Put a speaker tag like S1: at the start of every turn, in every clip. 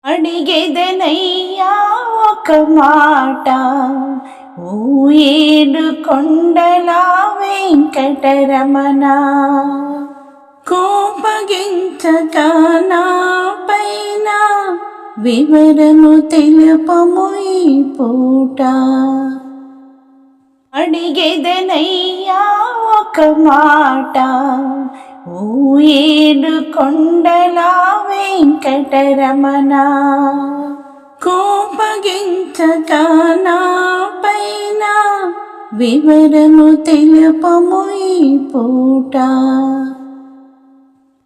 S1: అడిగెదనయ్యా ఒక మాట, ఓ ఏడు కొండల వెంకటరమణ, కోపగించక నా పైన వివరము తెలుపము ఈ పూట. అడిగెదనయ్యా ఒక మాట, ఓ ఏడు కొండల వెంకటరమణ, కోపగించక నా పైన వివరము తెలుపము ఈ పూట.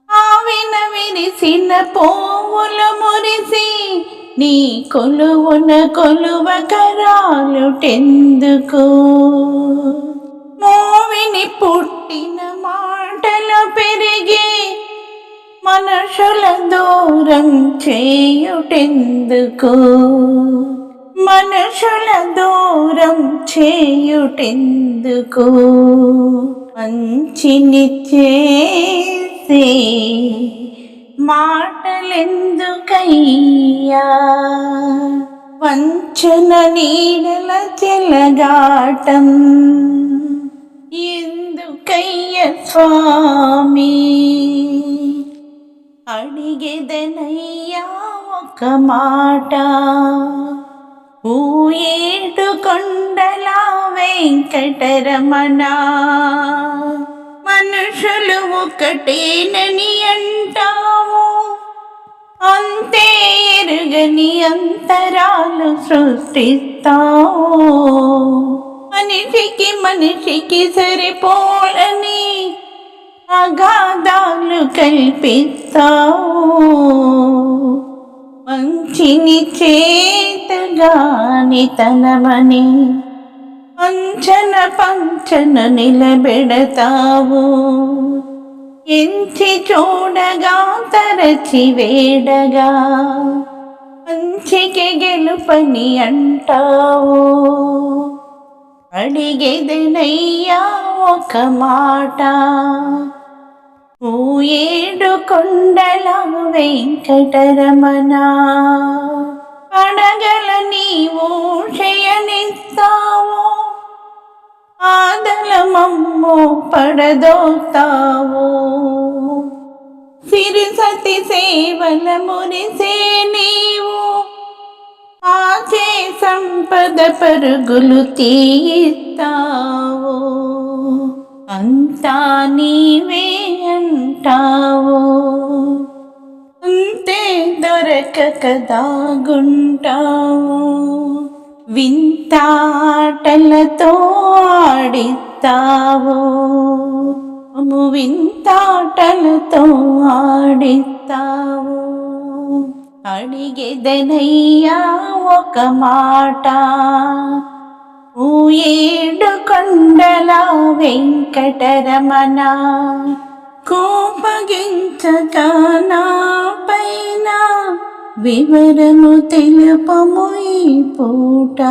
S1: ఆవిన విరిసిన పోవుల మురిసి నీ కొలువున కొలువ కరాలుటెందుకు? మోవిని పుట్టిన మాటలు పెరిగి మనుషుల దూరం చేయుటెందుకు? మనుషుల దూరం చేయుటెందుకు? మంచిని చేసే మాటలెందుకయ్యా? వంచన నీడల చెలగాటం ఎందుకయ్య స్వామి? అడిగెదనయ్యా ఒక మాట, ఓ ఏడు కొండల వెంకటరమణ, మనుషులు ఒకటేనని అంటావు, అంతే ఎరుగని అంతరాలు సృష్టిస్తావు. మనిషికి మనిషికి సరిపోలని అగాధాలు కల్పిస్తావు. మంచిని చేతగాని తనమని అంచన పంచన నిలబెడతావు. ఎంచి చూడగా తరచి వేడగా మంచికి గెలుపని అంటావు. అడిగెదనయ్యా ఒక మాట, ఓ ఏడు కొండల వెంకటరమణ, పడగల నీవు శయనిస్తావు, ఆదలమమ్మో పడదోస్తావు. సిరిసతి సేవల మురిసే నీవు, ఆచే సంపద పరుగులు తీస్తావు. అంతా నీవే అంటావు, అంతే దొరకక దాగుంటావు. వింతాటలతో ఆడిస్తావు, వింతాటలతో ఆడిస్తావు. అడిగెదనయ్యా ఒక మాట, ఓ ఏడు కొండల వెంకటరమణ, కోపగించక నా పైన వివరము తెలుపము ఈ పూట.